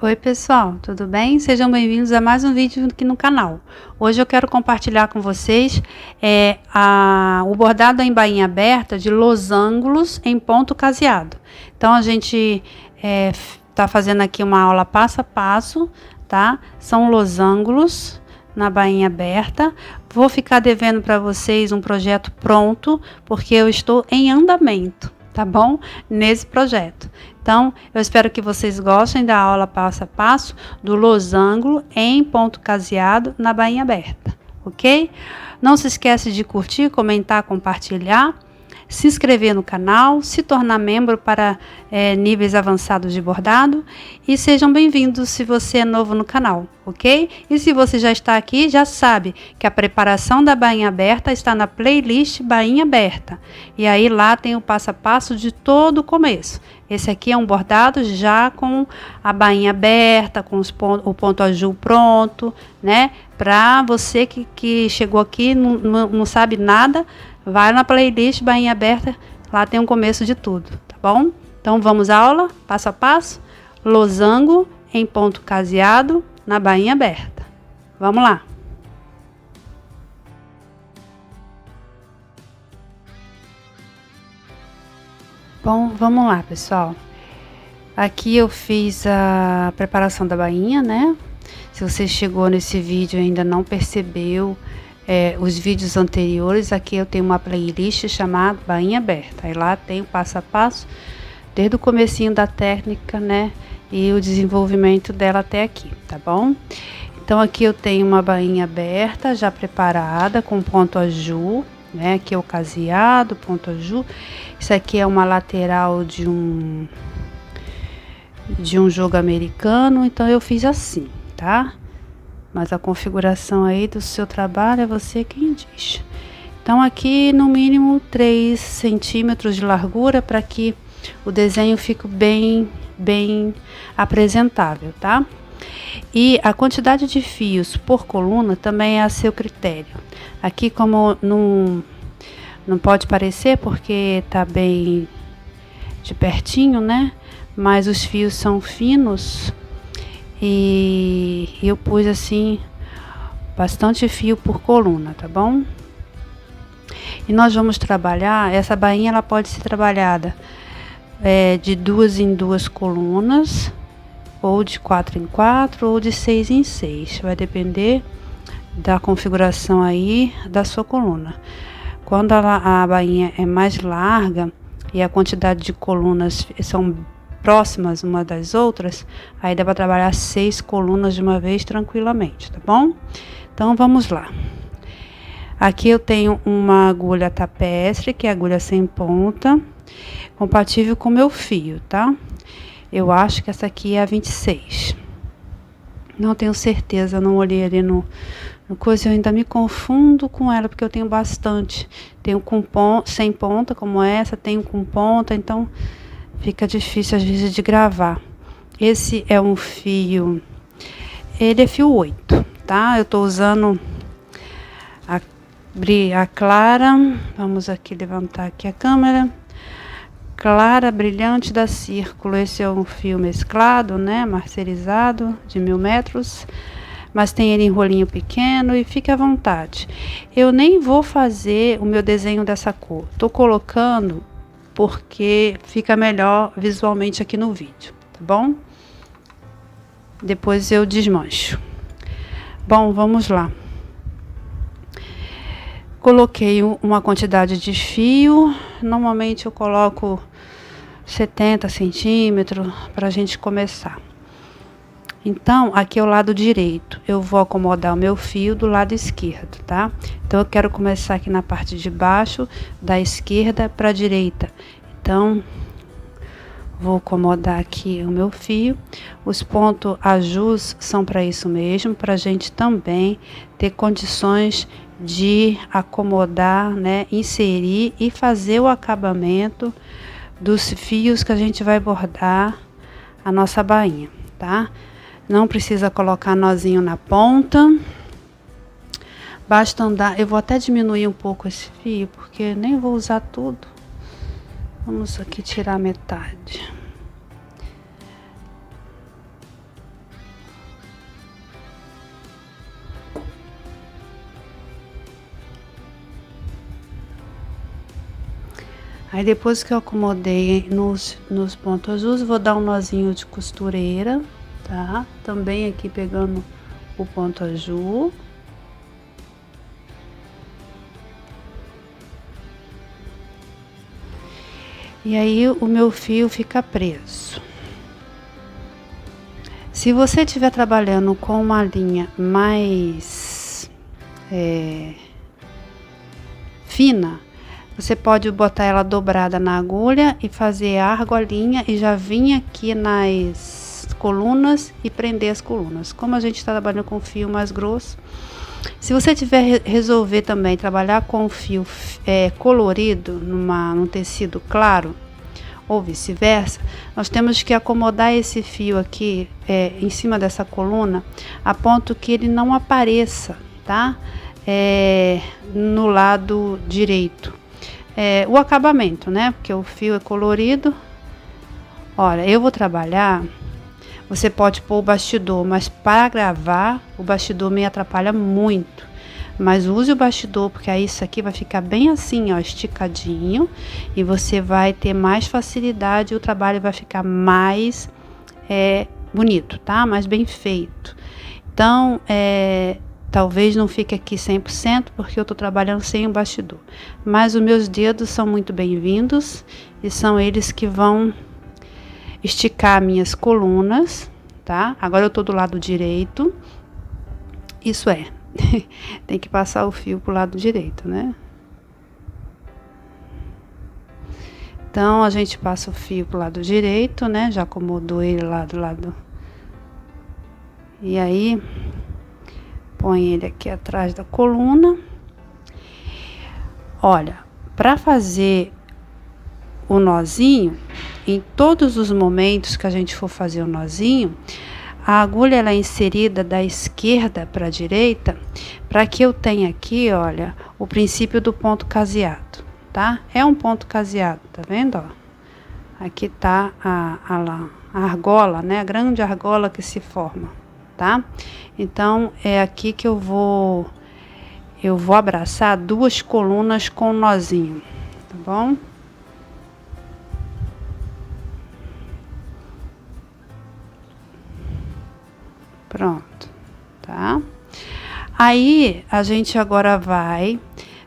Oi pessoal, tudo bem? Sejam bem-vindos a mais um vídeo aqui no canal. Hoje eu quero compartilhar com vocês o bordado em bainha aberta de losangos em ponto caseado. Então a gente tá fazendo aqui uma aula passo a passo, tá? São losangos na bainha aberta. Vou ficar devendo para vocês um projeto pronto, porque eu estou em andamento, tá bom? Nesse projeto. Então, eu espero que vocês gostem da aula passo a passo do losango em ponto caseado na bainha aberta, ok? Não se esquece de curtir, comentar, compartilhar, se inscrever no canal, se tornar membro para níveis avançados de bordado e sejam bem-vindos se você é novo no canal, ok? E se você já está aqui, já sabe que a preparação da bainha aberta está na playlist Bainha Aberta. E aí lá tem o passo a passo de todo o começo. Esse aqui é um bordado já com a bainha aberta, com o ponto azul pronto, né? Para você que chegou aqui e não sabe nada, vai na playlist Bainha Aberta, lá tem um começo de tudo, tá bom? Então vamos à aula, passo a passo, losango em ponto caseado na bainha aberta. Vamos lá! Bom, vamos lá, pessoal. Aqui eu fiz a preparação da bainha, né? Se você chegou nesse vídeo e ainda não percebeu os vídeos anteriores, aqui eu tenho uma playlist chamada Bainha Aberta. Aí lá tem o passo a passo, desde o comecinho da técnica, né? E o desenvolvimento dela até aqui, tá bom? Então aqui eu tenho uma bainha aberta, já preparada, com ponto azul, né? Aqui é o caseado, ponto azul. Isso aqui é uma lateral de um jogo americano, então eu fiz assim, tá? Mas a configuração aí do seu trabalho é você quem diz. Então aqui no mínimo 3 centímetros de largura para que o desenho fique bem apresentável, tá? E a quantidade de fios por coluna também é a seu critério. Aqui como não pode parecer porque tá bem de pertinho, né? Mas os fios são finos e eu pus assim bastante fio por coluna, tá bom? E nós vamos trabalhar, essa bainha ela pode ser trabalhada de 2 em 2 colunas, ou de 4 em 4, ou de 6 em 6, vai depender da configuração aí da sua coluna. Quando a bainha é mais larga e a quantidade de colunas são próximas uma das outras, aí dá para trabalhar 6 colunas de uma vez tranquilamente, tá bom? Então vamos lá. Aqui eu tenho uma agulha tapestre, que é agulha sem ponta, compatível com o meu fio, tá? Eu acho que essa aqui é a 26. Não tenho certeza, não olhei ali no coisa, eu ainda me confundo com ela, porque eu tenho bastante. Tenho com sem ponta, como essa, tenho com ponta, então fica difícil às vezes de gravar. Esse é um fio, ele é fio 8, tá? Eu tô usando a clara, vamos aqui levantar aqui a câmera. Clara brilhante da Círculo. Esse é um fio mesclado, né? Marcerizado de 1000 metros. Mas tem ele em rolinho pequeno e fique à vontade. Eu nem vou fazer o meu desenho dessa cor. Tô colocando porque fica melhor visualmente aqui no vídeo, tá bom? Depois eu desmancho. Bom, vamos lá. Coloquei uma quantidade de fio. Normalmente eu coloco 70 centímetros para a gente começar. Então, aqui é o lado direito. Eu vou acomodar o meu fio do lado esquerdo, tá? Então, eu quero começar aqui na parte de baixo, da esquerda para a direita. Então, vou acomodar aqui o meu fio. Os pontos ajuste são para isso mesmo, para a gente também ter condições de acomodar, né, inserir e fazer o acabamento dos fios que a gente vai bordar a nossa bainha, tá? Não precisa colocar nozinho na ponta, basta andar. Eu vou até diminuir um pouco esse fio, porque nem vou usar tudo. Vamos aqui tirar metade. Aí depois que eu acomodei nos pontos azuis, vou dar um nozinho de costureira, tá? Também aqui pegando o ponto azul. E aí o meu fio fica preso. Se você estiver trabalhando com uma linha mais fina, você pode botar ela dobrada na agulha e fazer a argolinha e já vir aqui nas colunas e prender as colunas. Como a gente está trabalhando com fio mais grosso, se você tiver resolver também trabalhar com fio colorido num tecido claro, ou vice-versa, nós temos que acomodar esse fio aqui em cima dessa coluna, a ponto que ele não apareça, tá? No lado direito. O acabamento, né? Porque o fio é colorido. Olha, eu vou trabalhar. Você pode pôr o bastidor, mas para gravar, o bastidor me atrapalha muito. Mas use o bastidor, porque aí isso aqui vai ficar bem assim, ó, esticadinho. E você vai ter mais facilidade, o trabalho vai ficar mais bonito, tá? Mais bem feito. Então, talvez não fique aqui 100%, porque eu tô trabalhando sem o bastidor. Mas os meus dedos são muito bem-vindos e são eles que vão esticar minhas colunas, tá? Agora eu tô do lado direito. Isso tem que passar o fio pro lado direito, né? Então a gente passa o fio pro lado direito, né? Já acomodou ele lá do lado. E aí põe ele aqui atrás da coluna. Olha, para fazer o nozinho, em todos os momentos que a gente for fazer o nozinho, a agulha ela é inserida da esquerda para a direita, para que eu tenha aqui, olha, o princípio do ponto caseado, tá? É um ponto caseado, tá vendo, ó? Aqui tá a argola, né? A grande argola que se forma, tá? Então, é aqui que eu vou abraçar duas colunas com um nozinho, tá bom? Pronto, tá? Aí, a gente agora vai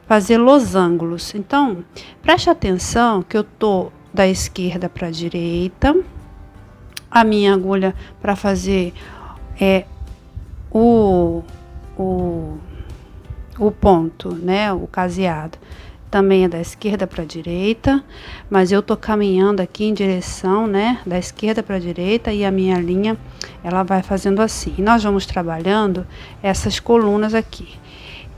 fazer losangos. Então, preste atenção que eu tô da esquerda para a direita. A minha agulha para fazer o ponto, né? O caseado também é da esquerda para a direita, mas eu tô caminhando aqui em direção, né, da esquerda para a direita, e a minha linha ela vai fazendo assim. E nós vamos trabalhando essas colunas aqui.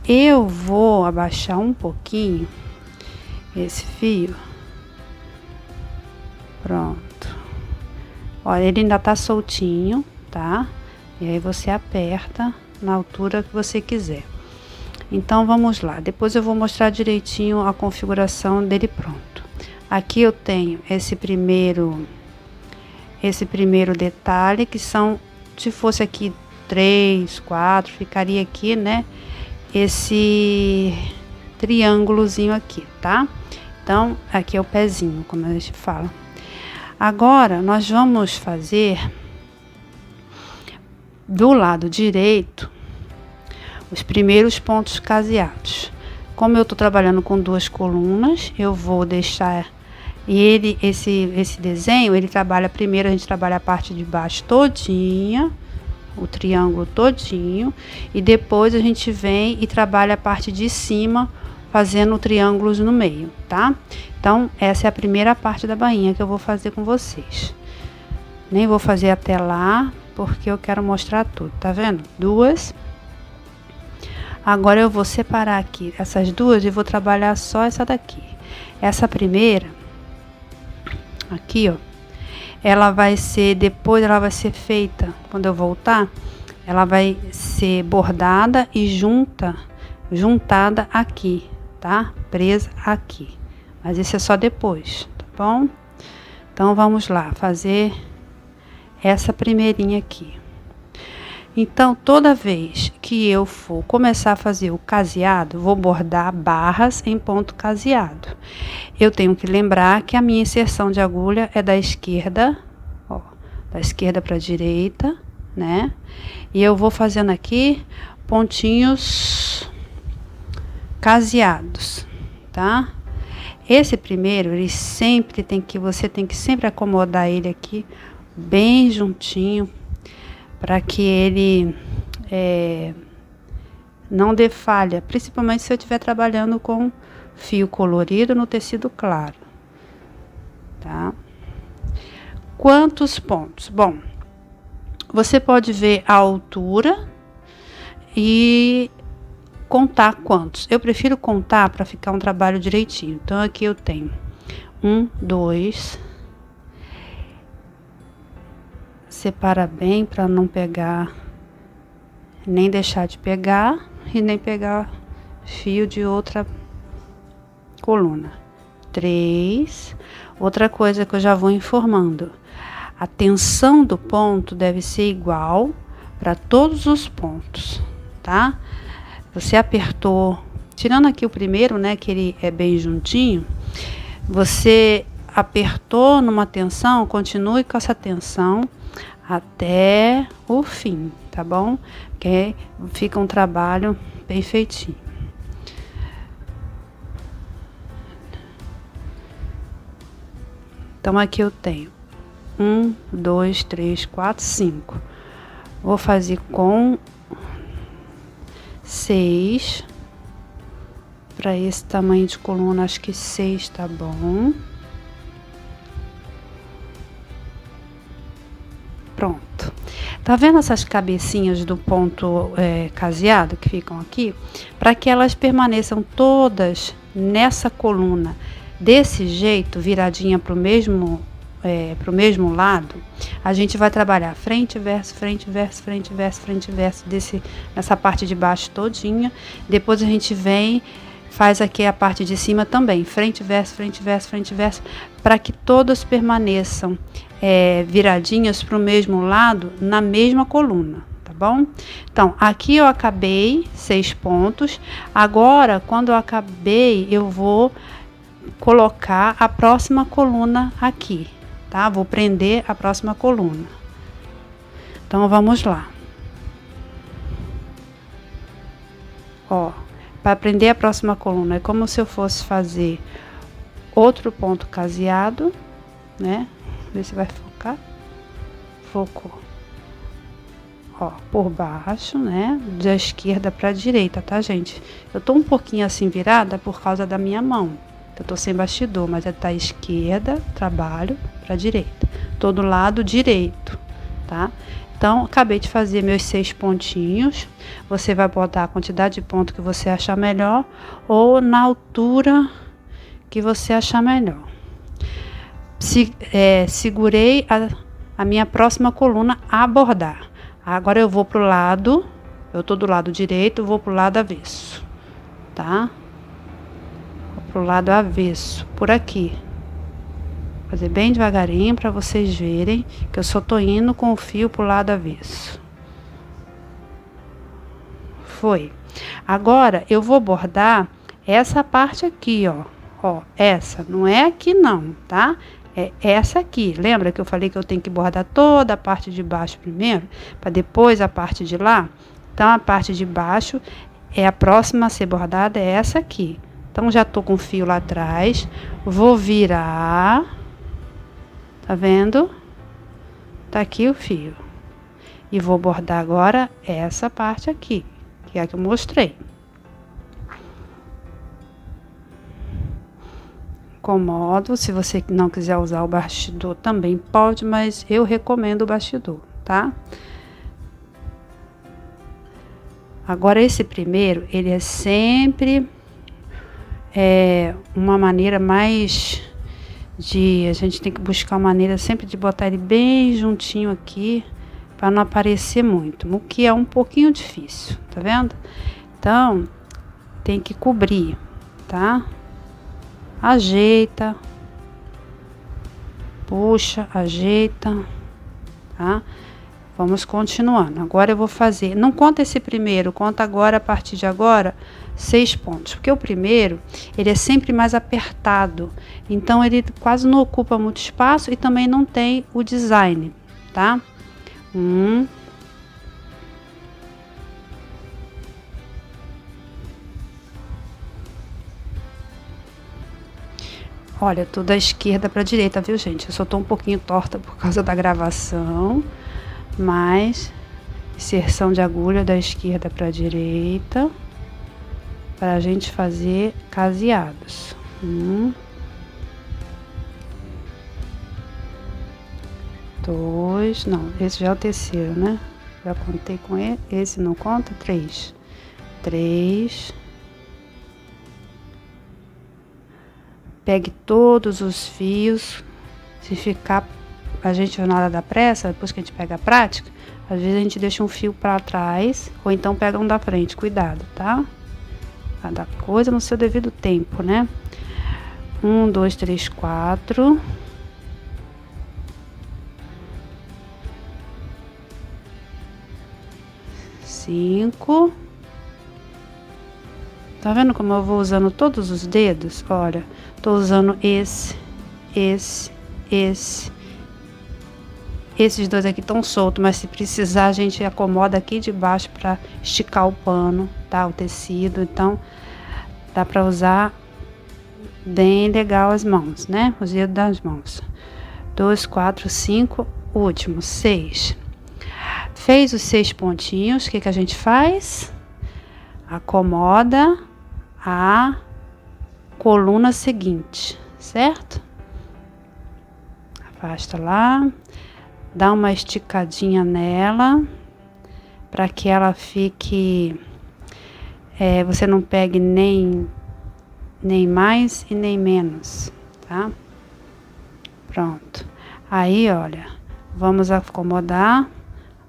Eu vou abaixar um pouquinho esse fio. Pronto. Olha, ele ainda tá soltinho, tá? E aí você aperta na altura que você quiser. Então, vamos lá. Depois eu vou mostrar direitinho a configuração dele pronto. Aqui eu tenho esse primeiro detalhe, que são, se fosse aqui 3, 4, ficaria aqui, né? Esse triângulozinho aqui, tá? Então, aqui é o pezinho, como a gente fala. Agora, nós vamos fazer do lado direito os primeiros pontos caseados. Como eu tô trabalhando com duas colunas, eu vou deixar esse desenho, ele trabalha primeiro, a gente trabalha a parte de baixo todinha, o triângulo todinho, e depois a gente vem e trabalha a parte de cima, fazendo triângulos no meio, tá? Então, essa é a primeira parte da bainha que eu vou fazer com vocês. Nem vou fazer até lá, porque eu quero mostrar tudo, tá vendo? Duas. Agora eu vou separar aqui essas duas e vou trabalhar só essa daqui. Essa primeira, aqui, ó, ela vai ser, depois ela vai ser feita, quando eu voltar, ela vai ser bordada e juntada aqui, tá? Presa aqui. Mas isso é só depois, tá bom? Então, vamos lá, fazer essa primeirinha aqui. Então, toda vez que que eu for começar a fazer o caseado, vou bordar barras em ponto caseado. Eu tenho que lembrar que a minha inserção de agulha é da esquerda, ó, da esquerda para a direita, né? E eu vou fazendo aqui pontinhos caseados, tá? Esse primeiro, você tem que sempre acomodar ele aqui bem juntinho, para que ele não dê falha, principalmente se eu estiver trabalhando com fio colorido no tecido claro, tá? Quantos pontos? Bom, você pode ver a altura e contar quantos. Eu prefiro contar para ficar um trabalho direitinho. Então aqui eu tenho 1, 2, separa bem para não pegar, nem deixar de pegar e nem pegar fio de outra coluna. 3. Outra coisa que eu já vou informando: a tensão do ponto deve ser igual para todos os pontos, tá? Você apertou, tirando aqui o primeiro, né, que ele é bem juntinho, você apertou numa tensão, continue com essa tensão até o fim, tá bom? Que fica um trabalho bem feitinho. Então aqui eu tenho 1, 2, 3, 4, 5. Vou fazer com 6. Para esse tamanho de coluna, acho que 6 tá bom. Pronto. Tá vendo essas cabecinhas do ponto caseado que ficam aqui? Para que elas permaneçam todas nessa coluna desse jeito, viradinha para o mesmo lado, a gente vai trabalhar frente, verso, frente, verso, frente, verso, frente, verso, nessa parte de baixo todinha. Depois a gente vem, faz aqui a parte de cima também, frente, verso, frente, verso, frente, verso, para que todas permaneçam viradinhas para o mesmo lado, na mesma coluna, tá bom? Então, aqui eu acabei 6 pontos. Agora, quando eu acabei, eu vou colocar a próxima coluna aqui, tá? Vou prender a próxima coluna. Então, vamos lá. Ó, para prender a próxima coluna, é como se eu fosse fazer outro ponto caseado, né? Vê se vai focar. Focou. Ó, por baixo, né? Da esquerda para a direita, tá, gente? Eu tô um pouquinho assim virada por causa da minha mão. Eu tô sem bastidor, mas é da esquerda, trabalho para a direita. Todo lado direito, tá? Então, acabei de fazer meus 6 pontinhos. Você vai botar a quantidade de ponto que você achar melhor ou na altura que você achar melhor. Segurei a minha próxima coluna a bordar. Agora eu vou pro lado, eu tô do lado direito, vou pro lado avesso, tá? Vou pro lado avesso, por aqui. Fazer bem devagarinho para vocês verem que eu só tô indo com o fio pro lado avesso. Foi. Agora eu vou bordar essa parte aqui, ó. Ó, essa, não é aqui não, tá? É essa aqui. Lembra que eu falei que eu tenho que bordar toda a parte de baixo primeiro, para depois a parte de lá? Então, a parte de baixo é a próxima a ser bordada, é essa aqui. Então, já tô com o fio lá atrás, vou virar, tá vendo? Tá aqui o fio. E vou bordar agora essa parte aqui, que é a que eu mostrei. Comodo, se você não quiser usar o bastidor também pode, mas eu recomendo o bastidor, tá? Agora esse primeiro, ele é sempre uma maneira mais a gente tem que buscar uma maneira sempre de botar ele bem juntinho aqui, para não aparecer muito, o que é um pouquinho difícil, tá vendo? Então, tem que cobrir, tá? Ajeita, puxa, ajeita, tá? Vamos continuando. Agora eu vou fazer, não conta esse primeiro, conta agora, a partir de agora, 6 pontos. Porque o primeiro, ele é sempre mais apertado. Então, ele quase não ocupa muito espaço e também não tem o design, tá? Olha, tô da esquerda para a direita, viu, gente? Eu só tô um pouquinho torta por causa da gravação, mas inserção de agulha da esquerda para a direita, para a gente fazer caseados. 2, não, esse já é o terceiro, né? Já contei com ele, esse não conta, 3. 3. Pegue todos os fios. Se ficar, a gente na hora da pressa, depois que a gente pega a prática, às vezes a gente deixa um fio para trás, ou então pega um da frente, cuidado, tá? Cada coisa no seu devido tempo, né? 1, 2, 3, 4. 5. Tá vendo como eu vou usando todos os dedos? Olha, tô usando esse. Esses dois aqui estão soltos, mas se precisar a gente acomoda aqui de baixo para esticar o pano, tá? O tecido, então dá para usar bem legal as mãos, né? Os dedos das mãos. 2, 4, 5, último, 6. Fez os 6 pontinhos, o que que a gente faz? Acomoda a coluna seguinte, certo? Afasta lá, dá uma esticadinha nela, para que ela fique, você não pegue nem mais e nem menos, tá? Pronto. Aí, olha, vamos acomodar.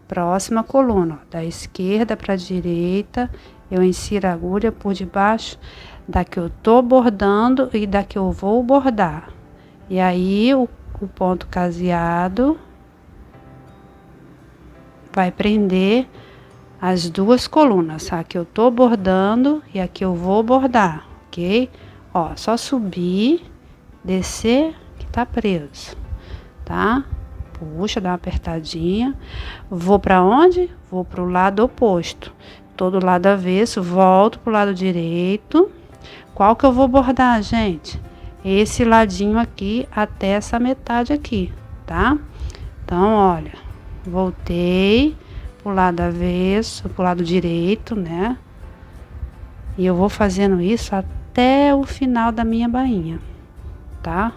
Próxima coluna, ó, da esquerda para a direita, eu insiro a agulha por debaixo da que eu tô bordando e da que eu vou bordar. E aí o ponto caseado vai prender as duas colunas, a que eu tô bordando e a que eu vou bordar, ok? Ó, só subir, descer que tá preso, tá? Puxa, dá uma apertadinha. Vou para onde? Vou para o lado oposto. Todo lado avesso, volto pro lado direito. Qual que eu vou bordar, gente? Esse ladinho aqui até essa metade aqui, tá? Então, olha, voltei pro lado avesso, pro lado direito, né? E eu vou fazendo isso até o final da minha bainha, tá?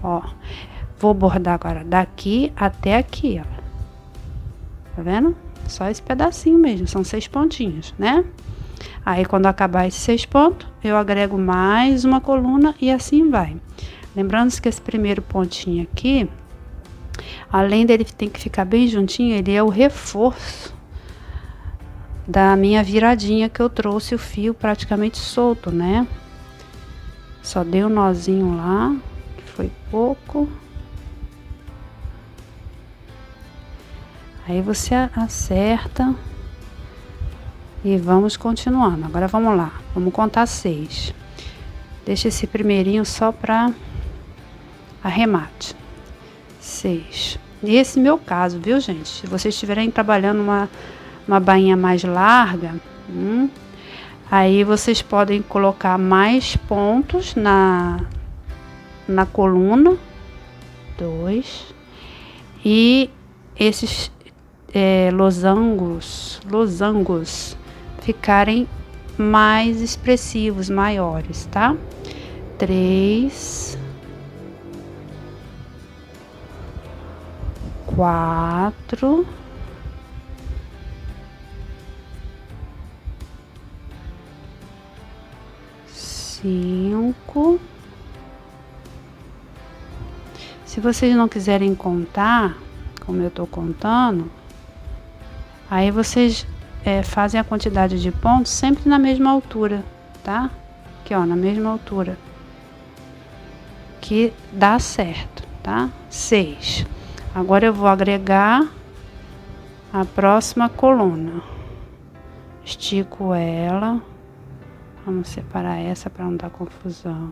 Ó. Vou bordar agora daqui até aqui, ó. Tá vendo? Só esse pedacinho mesmo, são 6 pontinhos, né? Aí, quando acabar esses 6 pontos, eu agrego mais uma coluna e assim vai. Lembrando que esse primeiro pontinho aqui, além dele tem que ficar bem juntinho, ele é o reforço da minha viradinha que eu trouxe o fio praticamente solto, né? Só dei um nozinho lá, que foi pouco. Aí você acerta e vamos continuando. Agora vamos lá, vamos contar 6. Deixa esse primeirinho só para arremate. 6. Esse meu caso, viu, gente? Se vocês estiverem trabalhando uma bainha mais larga, aí vocês podem colocar mais pontos na coluna. 2. E esses losangos ficarem mais expressivos, maiores, tá? 3, 4, 5. Se vocês não quiserem contar, como eu tô contando, aí vocês fazem a quantidade de pontos sempre na mesma altura, tá? Aqui, ó, na mesma altura, que dá certo, tá? 6. Agora eu vou agregar a próxima coluna. Estico ela. Vamos separar essa para não dar confusão.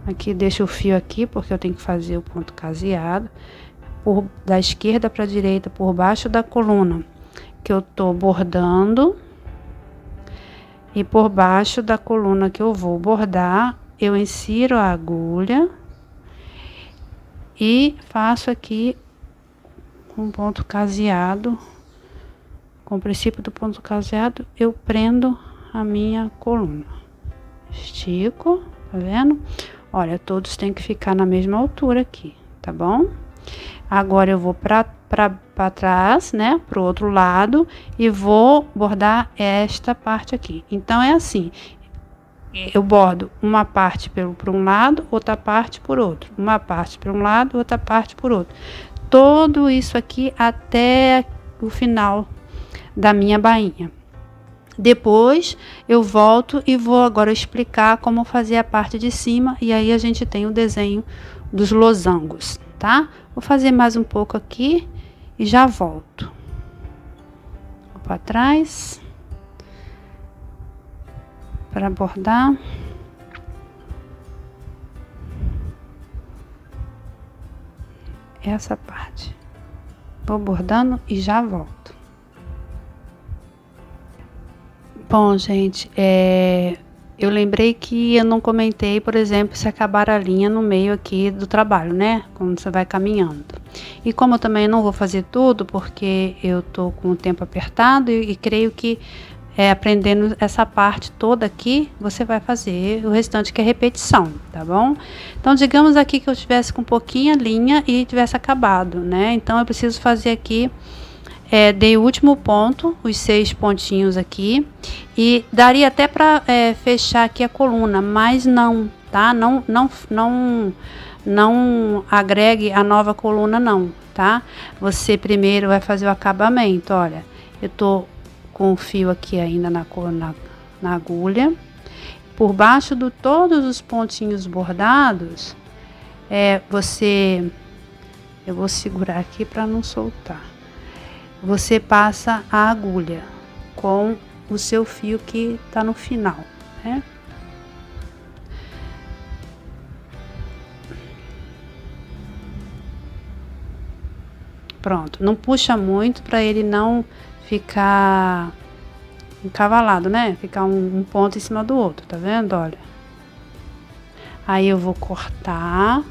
Aqui deixo o fio aqui porque eu tenho que fazer o ponto caseado. Da esquerda para a direita, por baixo da coluna que eu tô bordando. E por baixo da coluna que eu vou bordar, eu insiro a agulha e faço aqui um ponto caseado. Com o princípio do ponto caseado, eu prendo a minha coluna. Estico, tá vendo? Olha, todos têm que ficar na mesma altura aqui, tá bom? Agora eu vou para trás, né? Pro outro lado e vou bordar esta parte aqui. Então é assim, eu bordo uma parte por um lado, outra parte por outro, uma parte por um lado, outra parte por outro. Todo isso aqui até o final da minha bainha. Depois eu volto e vou agora explicar como fazer a parte de cima e aí a gente tem o desenho dos losangos, tá? Vou fazer mais um pouco aqui e já volto. Vou para trás para bordar. Essa parte. Vou bordando e já volto. Bom, gente, eu lembrei que eu não comentei, por exemplo, se acabar a linha no meio aqui do trabalho, né? Quando você vai caminhando. E como eu também não vou fazer tudo, porque eu tô com o tempo apertado e creio que aprendendo essa parte toda aqui, você vai fazer o restante que é repetição, tá bom? Então, digamos aqui que eu tivesse com pouquinha linha e tivesse acabado, né? Então, eu preciso fazer aqui, dei o último ponto, os 6 pontinhos aqui, e daria até para fechar aqui a coluna, mas não, tá? Não agregue a nova coluna não, tá? Você primeiro vai fazer o acabamento, olha, eu tô com o fio aqui ainda na agulha, por baixo de todos os pontinhos bordados, eu vou segurar aqui para não soltar. Você passa a agulha com o seu fio que tá no final, né? Pronto, não puxa muito para ele não ficar encavalado, né? Ficar um ponto em cima do outro, tá vendo? Olha. Aí eu vou cortar.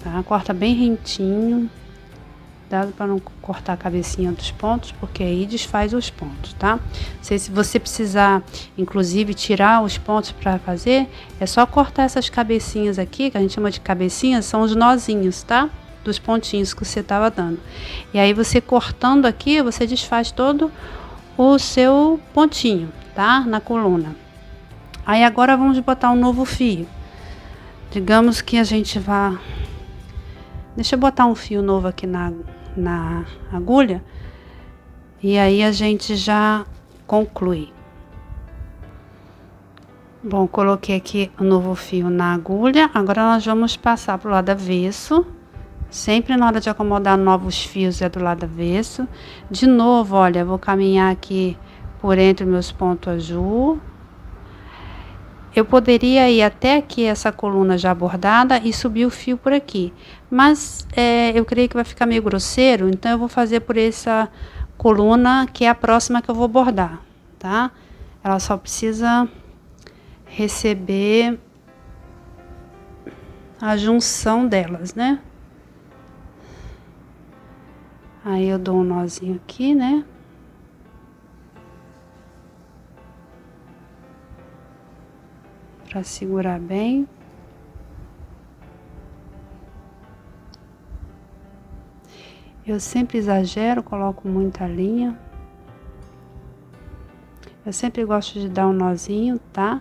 Tá? Corta bem rentinho. Dado para não cortar a cabecinha dos pontos, porque aí desfaz os pontos, tá? Se você precisar, inclusive, tirar os pontos para fazer, é só cortar essas cabecinhas aqui, que a gente chama de cabecinhas, são os nozinhos, tá? Dos pontinhos que você tava dando. E aí você cortando aqui, você desfaz todo o seu pontinho, tá? Na coluna. Aí agora vamos botar um novo fio. Digamos que a gente vá... Deixa eu botar um fio novo aqui na agulha. E aí a gente já conclui. Bom, coloquei aqui o novo fio na agulha. Agora nós vamos passar pro lado avesso. Sempre na hora de acomodar novos fios é do lado avesso. De novo, olha, vou caminhar aqui por entre meus pontos azul. Eu poderia ir até aqui essa coluna já bordada e subir o fio por aqui. Mas eu creio que vai ficar meio grosseiro, então eu vou fazer por essa coluna que é a próxima que eu vou bordar, tá? Ela só precisa receber a junção delas, né? Aí eu dou um nozinho aqui, né? Para segurar bem. Eu sempre exagero, coloco muita linha. Eu sempre gosto de dar um nozinho, tá?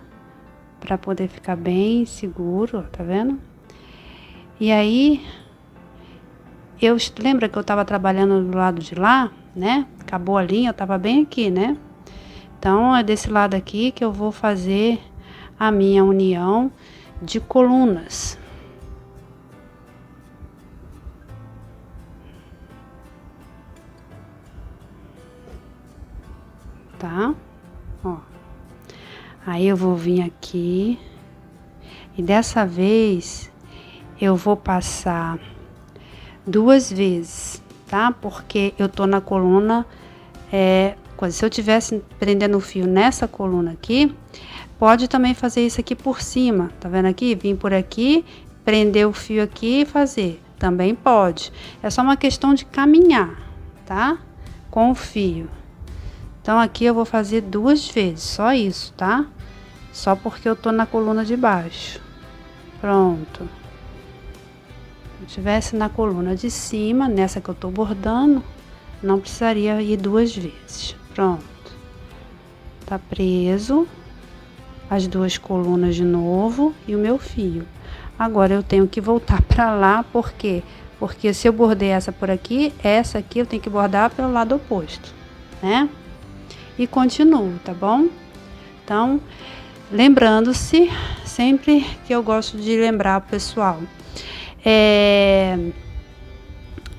Para poder ficar bem seguro, tá vendo? E aí, lembra que eu tava trabalhando do lado de lá, né? Acabou a linha, eu tava bem aqui, né? Então, é desse lado aqui que eu vou fazer a minha união de colunas. tá? Ó. Aí eu vou vir aqui e dessa vez eu vou passar 2 vezes, tá? Porque eu tô na coluna, se eu tivesse prendendo o fio nessa coluna aqui, pode também fazer isso aqui por cima, tá vendo aqui? Vim por aqui, prender o fio aqui e fazer, também pode. É só uma questão de caminhar, tá? Com o fio. Então aqui eu vou fazer 2 vezes, só isso, tá? Só porque eu tô na coluna de baixo. Pronto. Se eu tivesse na coluna de cima, nessa que eu tô bordando, não precisaria ir 2 vezes. Pronto. Tá preso as 2 colunas de novo e o meu fio. Agora eu tenho que voltar para lá, por quê? Porque se eu bordei essa por aqui, essa aqui eu tenho que bordar pelo lado oposto, né? E continuo, tá bom? Então, lembrando-se, sempre que eu gosto de lembrar o pessoal,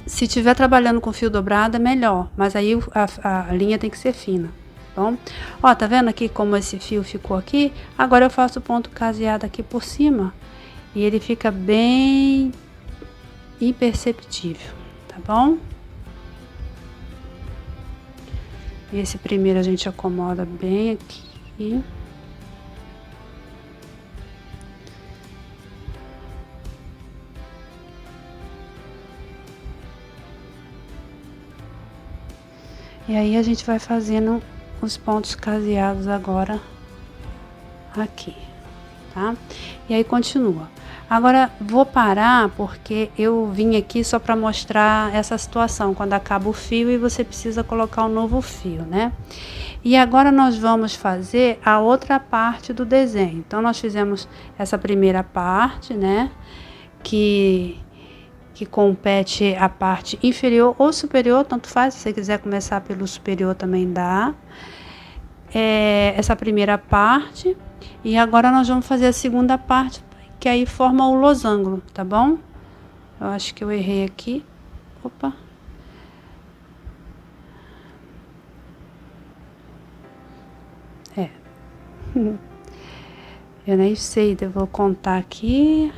se estiver trabalhando com fio dobrado é melhor, mas aí a linha tem que ser fina, tá bom? Ó, tá vendo aqui como esse fio ficou aqui? Agora eu faço o ponto caseado aqui por cima e ele fica bem imperceptível, tá bom? E esse primeiro a gente acomoda bem aqui. E aí a gente vai fazendo os pontos caseados agora aqui, tá? E aí continua. Agora vou parar porque eu vim aqui só para mostrar essa situação, quando acaba o fio e você precisa colocar um novo fio, né? E agora nós vamos fazer a outra parte do desenho. Então nós fizemos essa primeira parte, né? Que compete a parte inferior ou superior, tanto faz, se você quiser começar pelo superior também dá. Essa primeira parte, e agora nós vamos fazer a segunda parte, que aí forma o losango, tá bom? Eu acho que eu errei aqui. Opa. Eu nem sei, eu vou contar aqui.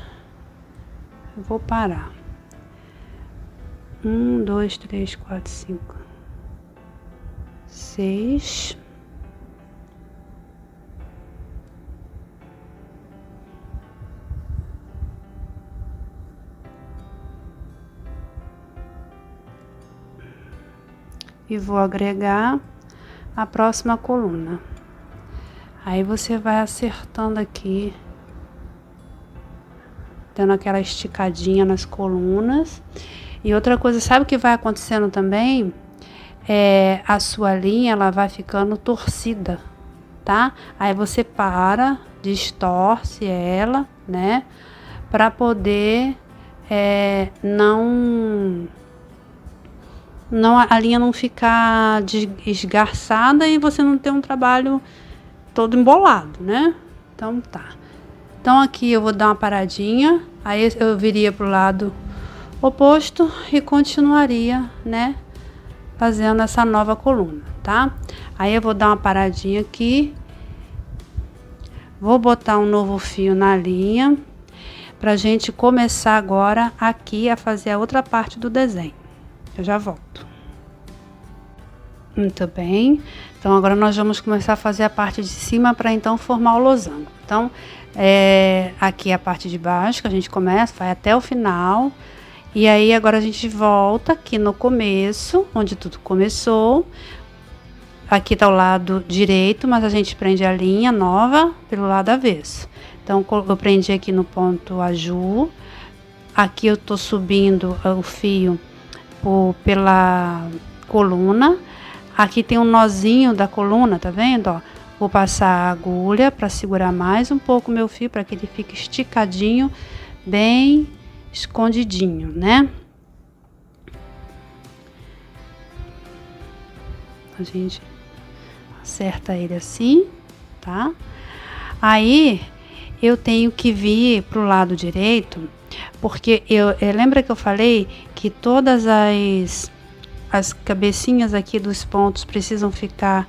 Eu vou parar. 1, 2, 3, 4, 5, 6. E vou agregar a próxima coluna. Aí você vai acertando aqui, dando aquela esticadinha nas colunas. E outra coisa, sabe o que vai acontecendo também? A sua linha, ela vai ficando torcida, tá? Aí você para, distorce ela, né? Pra poder a linha não ficar esgarçada e você não ter um trabalho todo embolado, né? Então tá. Então aqui eu vou dar uma paradinha, aí eu viria pro lado oposto e continuaria, né, fazendo essa nova coluna, tá? Aí eu vou dar uma paradinha aqui, vou botar um novo fio na linha pra gente começar agora aqui a fazer a outra parte do desenho. Eu já volto. Muito bem. Então agora nós vamos começar a fazer a parte de cima para então formar o losango. Então aqui é a parte de baixo que a gente começa, vai até o final. E aí agora a gente volta aqui no começo, onde tudo começou. Aqui tá o lado direito, mas a gente prende a linha nova pelo lado avesso. Então eu prendi aqui no ponto aju. Aqui eu tô subindo o fio pela coluna. Aqui tem um nozinho da coluna, tá vendo, ó? Vou passar a agulha para segurar mais um pouco o meu fio, para que ele fique esticadinho, bem escondidinho, né? A gente acerta ele assim, tá? Aí eu tenho que vir pro lado direito, porque lembra que eu falei que todas as cabecinhas aqui dos pontos precisam ficar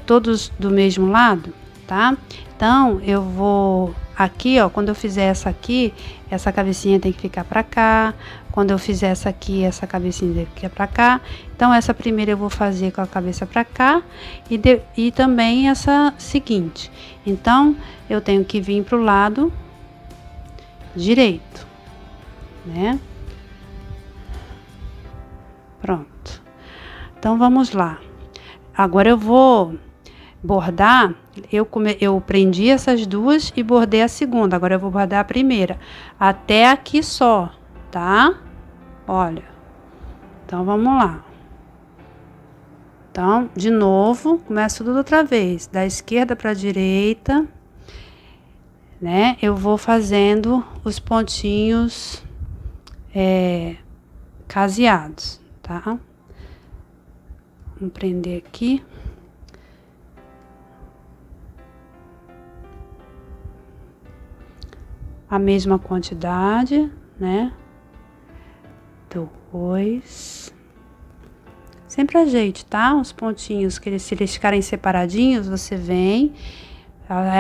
todos do mesmo lado, tá? Então, eu vou aqui, ó, quando eu fizer essa aqui, essa cabecinha tem que ficar pra cá. Quando eu fizer essa aqui, essa cabecinha tem que ficar pra cá. Então, essa primeira eu vou fazer com a cabeça pra cá e também essa seguinte. Então, eu tenho que vir pro lado direito, né? Pronto. Então, vamos lá. Agora eu vou bordar, eu prendi essas duas e bordei a segunda. Agora eu vou bordar a primeira, até aqui só, tá? Olha. Então, vamos lá. Então, de novo, começo tudo outra vez. Da esquerda para a direita, né? Eu vou fazendo os pontinhos caseados, tá? Vamos prender aqui. A mesma quantidade, né? 2. Sempre ajeite, tá? Os pontinhos, se eles ficarem separadinhos, você vem,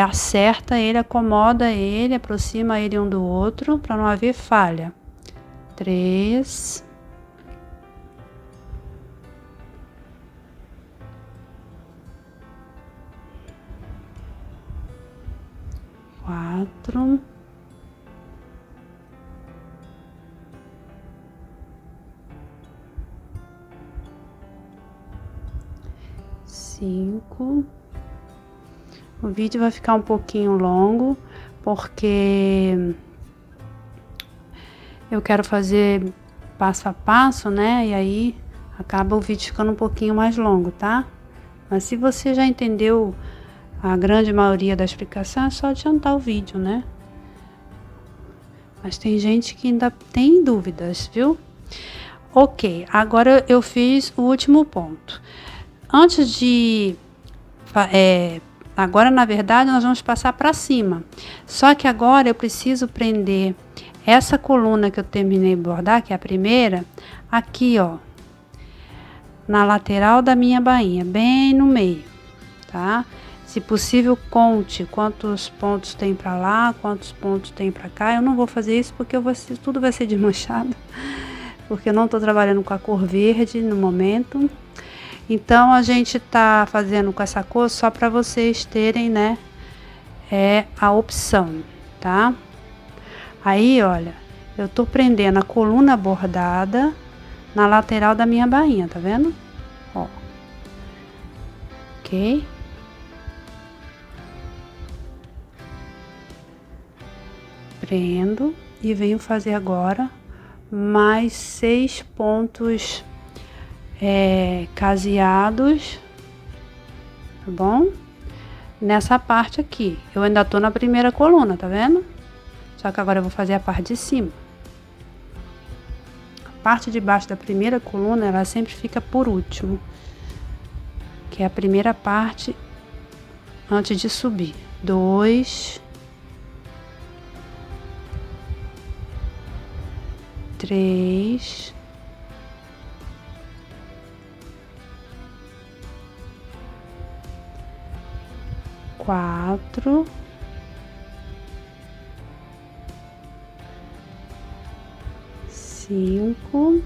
acerta ele, acomoda ele, aproxima ele um do outro, para não haver falha. 3. 4. 5. O vídeo vai ficar um pouquinho longo, porque eu quero fazer passo a passo, né? E aí acaba o vídeo ficando um pouquinho mais longo, tá? Mas se você já entendeu a grande maioria da explicação, é só adiantar o vídeo, né? Mas tem gente que ainda tem dúvidas, viu? Ok, agora eu fiz o último ponto. Antes de... agora, na verdade, nós vamos passar para cima. Só que agora eu preciso prender essa coluna que eu terminei de bordar, que é a primeira, aqui, ó. Na lateral da minha bainha, bem no meio, tá? Se possível, conte quantos pontos tem para lá, quantos pontos tem para cá. Eu não vou fazer isso porque tudo vai ser desmanchado. Porque eu não tô trabalhando com a cor verde no momento. Então, a gente tá fazendo com essa cor só para vocês terem, né, a opção, tá? Aí, olha, eu tô prendendo a coluna bordada na lateral da minha bainha, tá vendo? Ó. Ok? Prendo e venho fazer agora mais 6 pontos caseados, tá bom? Nessa parte aqui, eu ainda tô na primeira coluna, tá vendo? Só que agora eu vou fazer a parte de cima. A parte de baixo da primeira coluna, ela sempre fica por último, que é a primeira parte antes de subir. 2, 3, 4, 5,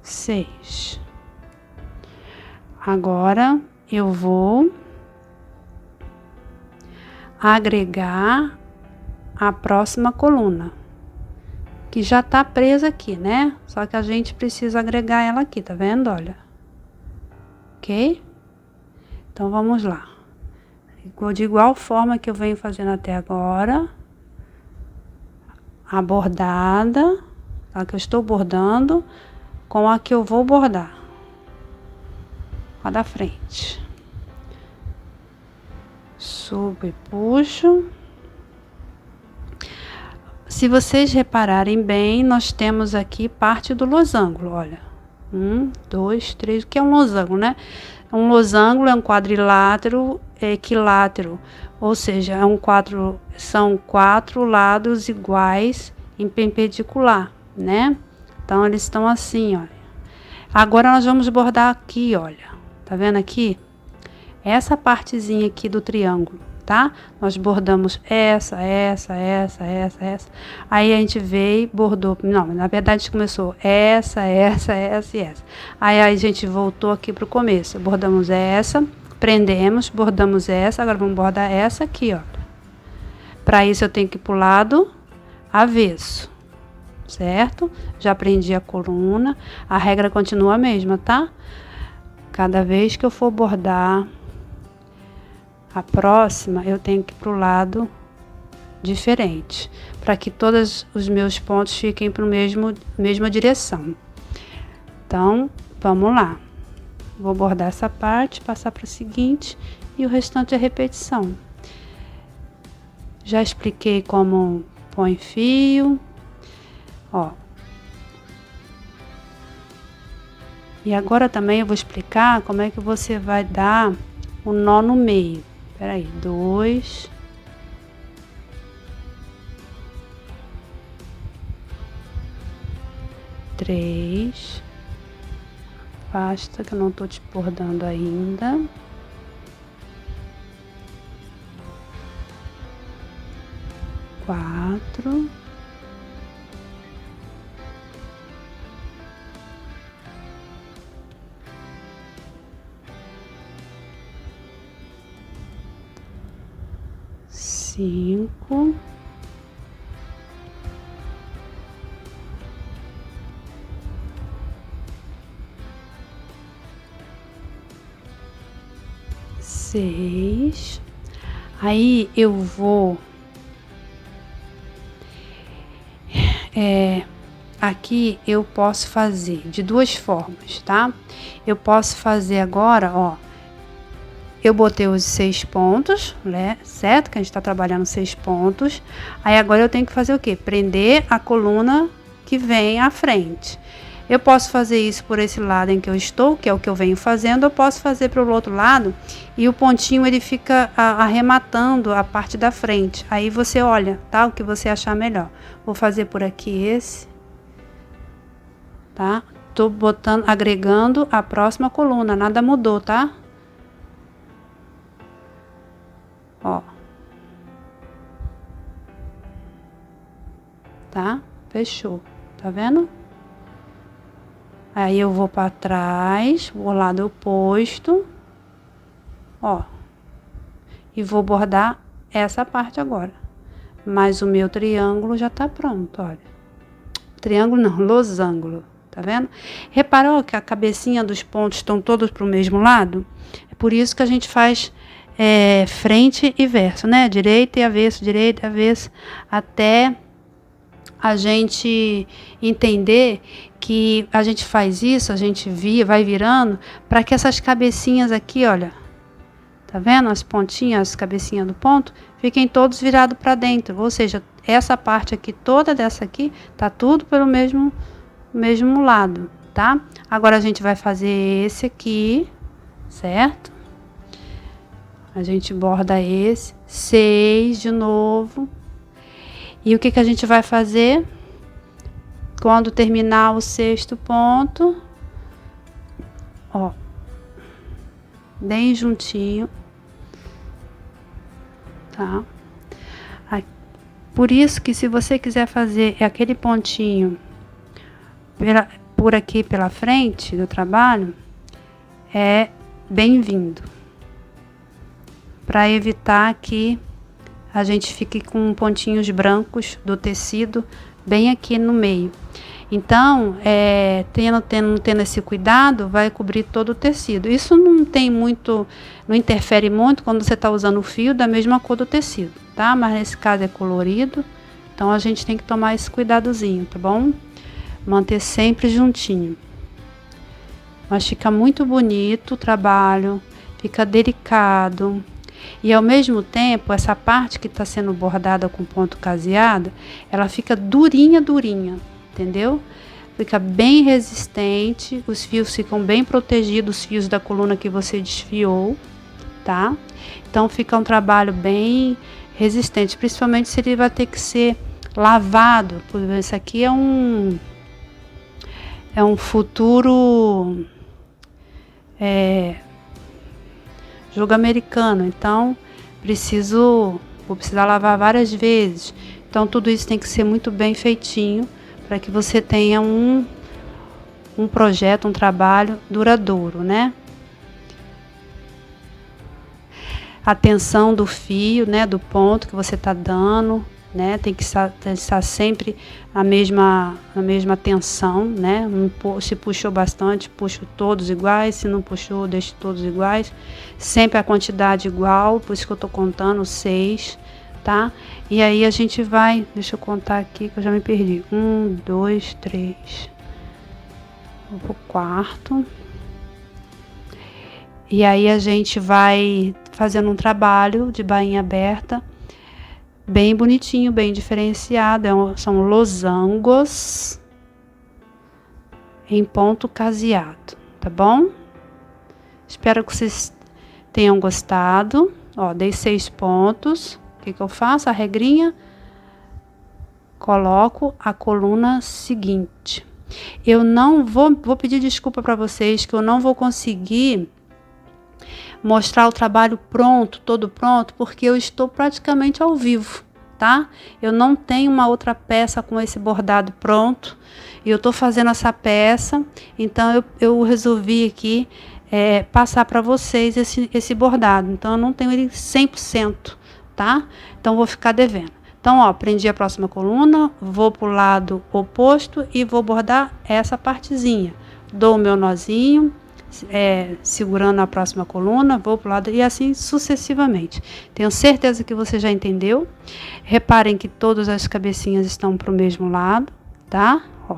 6. Agora eu vou agregar a próxima coluna, que já tá presa aqui, né? Só que a gente precisa agregar ela aqui, tá vendo? Olha. Ok? Então, vamos lá. De igual forma que eu venho fazendo até agora. A bordada, a que eu estou bordando, com a que eu vou bordar. A da frente. Subo e puxo. Se vocês repararem bem, nós temos aqui parte do losango, olha. 1, 2, 3, o que é um losango, né? Um losango é um quadrilátero equilátero, ou seja, são 4 lados iguais em perpendicular, né? Então, eles estão assim, olha. Agora, nós vamos bordar aqui, olha. Tá vendo aqui? Essa partezinha aqui do triângulo, tá? Nós bordamos essa. Aí, a gente veio, bordou. Não, na verdade, a gente começou essa e essa. Aí, a gente voltou aqui pro começo. Bordamos essa, prendemos, bordamos essa. Agora, vamos bordar essa aqui, ó. Para isso, eu tenho que ir pro lado avesso, certo? Já prendi a coluna. A regra continua a mesma, tá? Cada vez que eu for bordar a próxima, eu tenho que ir pro lado diferente, para que todos os meus pontos fiquem para mesma direção. Então, vamos lá. Vou bordar essa parte, passar para o seguinte e o restante é repetição. Já expliquei como põe fio, ó. E agora também eu vou explicar como é que você vai dar o nó no meio. Peraí, 2, 3, afasta que eu não tô te bordando ainda. 4, 5, 6. Aí eu vou aqui eu posso fazer de duas formas, tá? Eu posso fazer agora, ó, eu botei os 6 pontos, né? Certo? Que a gente tá trabalhando 6 pontos. Aí agora eu tenho que fazer o quê? Prender a coluna que vem à frente. Eu posso fazer isso por esse lado em que eu estou, que é o que eu venho fazendo. Eu posso fazer para o outro lado e o pontinho ele fica arrematando a parte da frente. Aí você olha, tá? O que você achar melhor. Vou fazer por aqui esse, tá? Tô botando, agregando a próxima coluna, nada mudou, tá? Ó. Tá? Fechou. Tá vendo? Aí eu vou para trás, o lado oposto, ó, e vou bordar essa parte agora. Mas o meu triângulo já tá pronto, olha. Triângulo não, losango, tá vendo? Reparou que a cabecinha dos pontos estão todos pro mesmo lado? É por isso que a gente faz frente e verso, né? Direita e avesso, até a gente entender que a gente faz isso, a gente vai virando, para que essas cabecinhas aqui, olha, tá vendo? As pontinhas, as cabecinhas do ponto, fiquem todos virados para dentro, ou seja, essa parte aqui, toda dessa aqui, tá tudo pelo mesmo lado, tá? Agora a gente vai fazer esse aqui, certo? A gente borda esse, 6 de novo. E o que que a gente vai fazer? Quando terminar o 6º ponto, ó, bem juntinho, tá? Por isso que se você quiser fazer aquele pontinho por aqui pela frente do trabalho, é bem-vindo. Para evitar que a gente fique com pontinhos brancos do tecido bem aqui no meio. Então, tendo esse cuidado, vai cobrir todo o tecido. Isso não interfere muito quando você está usando o fio da mesma cor do tecido, tá? Mas nesse caso é colorido, então a gente tem que tomar esse cuidadozinho, tá bom? Manter sempre juntinho. Mas fica muito bonito o trabalho, fica delicado. E ao mesmo tempo, essa parte que está sendo bordada com ponto caseado, ela fica durinha, entendeu? Fica bem resistente, os fios ficam bem protegidos, os fios da coluna que você desfiou, tá? Então fica um trabalho bem resistente, principalmente se ele vai ter que ser lavado. Por exemplo, esse aqui é um é um futuro jogo americano, então vou precisar lavar várias vezes. Então tudo isso tem que ser muito bem feitinho para que você tenha um projeto, um trabalho duradouro, né? A tensão do fio, né, do ponto que você está dando, né, tem que estar sempre a mesma tensão, né? Se puxou bastante, puxo todos iguais, se não puxou, deixo todos iguais, sempre a quantidade igual, por isso que eu estou contando 6, tá? E aí a gente vai, deixa eu contar aqui que eu já me perdi, 1, 2, 3, vou pro quarto, e aí a gente vai fazendo um trabalho de bainha aberta, bem bonitinho, bem diferenciado. São losangos em ponto caseado, tá bom? Espero que vocês tenham gostado. Ó, dei 6 pontos. O que eu faço? A regrinha, coloco a coluna seguinte. Eu não vou pedir desculpa para vocês que eu não vou conseguir mostrar o trabalho pronto, todo pronto, porque eu estou praticamente ao vivo, tá? Eu não tenho uma outra peça com esse bordado pronto, e eu estou fazendo essa peça, então eu resolvi aqui passar para vocês esse bordado, então eu não tenho ele 100%, tá? Então vou ficar devendo. Então, ó, prendi a próxima coluna, vou para o lado oposto e vou bordar essa partezinha. Dou o meu nozinho, segurando a próxima coluna, vou para o lado e assim sucessivamente. Tenho certeza que você já entendeu. Reparem que todas as cabecinhas estão para o mesmo lado, tá? Ó.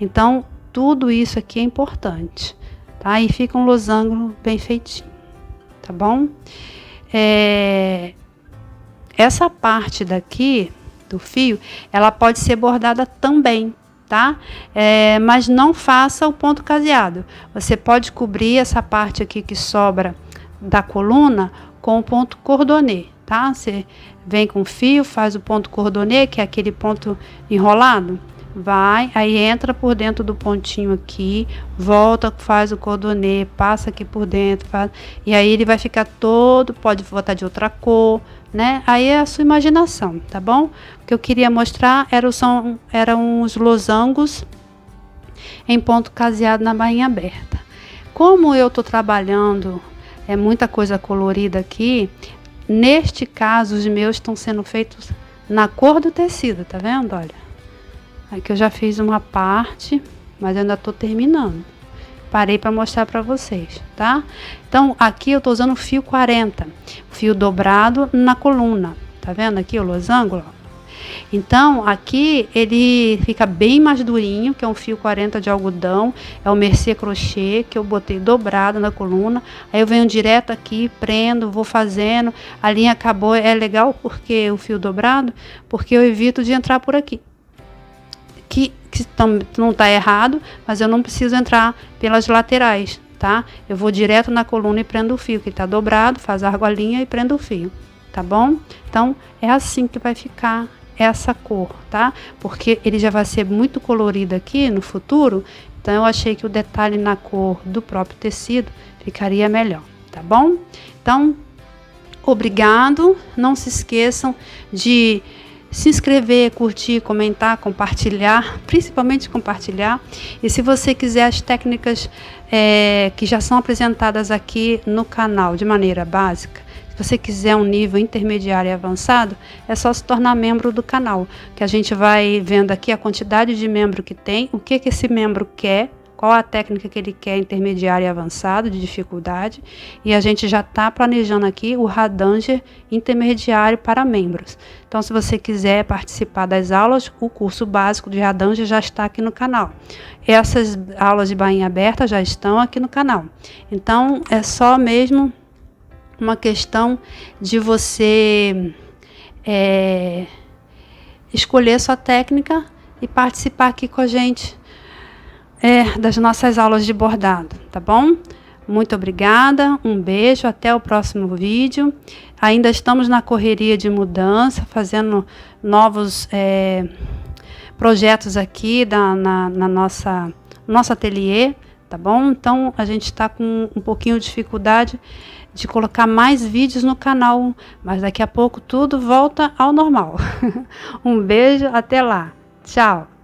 Então, tudo isso aqui é importante, tá? E fica um losango bem feitinho, tá bom? Essa parte daqui do fio, ela pode ser bordada também, tá? Mas não faça o ponto caseado. Você pode cobrir essa parte aqui que sobra da coluna com o ponto cordonê, tá? Você vem com o fio, faz o ponto cordonê, que é aquele ponto enrolado, aí entra por dentro do pontinho aqui, volta, faz o cordonê, passa aqui por dentro, e aí ele vai ficar todo, pode botar de outra cor, né? Aí é a sua imaginação, tá bom? O que eu queria mostrar eram os losangos em ponto caseado na bainha aberta. Como eu tô trabalhando muita coisa colorida aqui, neste caso os meus estão sendo feitos na cor do tecido, tá vendo? Olha, aqui eu já fiz uma parte, mas eu ainda tô terminando. Parei para mostrar para vocês, tá? Então, aqui eu tô usando o fio 40, fio dobrado na coluna, tá vendo aqui o losango? Então, aqui ele fica bem mais durinho, que é um fio 40 de algodão, é o Mercer Crochê, que eu botei dobrado na coluna, aí eu venho direto aqui, prendo, vou fazendo, a linha acabou, é legal porque o fio dobrado, porque eu evito de entrar por aqui. Que não está errado, mas eu não preciso entrar pelas laterais, tá? Eu vou direto na coluna e prendo o fio, que está dobrado, faz a argolinha e prendo o fio, tá bom? Então, é assim que vai ficar essa cor, tá? Porque ele já vai ser muito colorido aqui no futuro, então eu achei que o detalhe na cor do próprio tecido ficaria melhor, tá bom? Então, obrigado, não se esqueçam de se inscrever, curtir, comentar, compartilhar, principalmente compartilhar. E se você quiser as técnicas que já são apresentadas aqui no canal de maneira básica, se você quiser um nível intermediário e avançado, é só se tornar membro do canal, que a gente vai vendo aqui a quantidade de membro que tem, o que esse membro quer, qual a técnica que ele quer, intermediário e avançado, de dificuldade, e a gente já está planejando aqui o Radanger intermediário para membros. Então, se você quiser participar das aulas, o curso básico de Radanger já está aqui no canal. Essas aulas de bainha aberta já estão aqui no canal. Então, é só mesmo uma questão de você escolher sua técnica e participar aqui com a gente das nossas aulas de bordado, tá bom? Muito obrigada, um beijo, até o próximo vídeo. Ainda estamos na correria de mudança, fazendo novos projetos aqui na nossa nosso ateliê, tá bom? Então a gente está com um pouquinho de dificuldade de colocar mais vídeos no canal, mas daqui a pouco tudo volta ao normal. Um beijo, até lá. Tchau.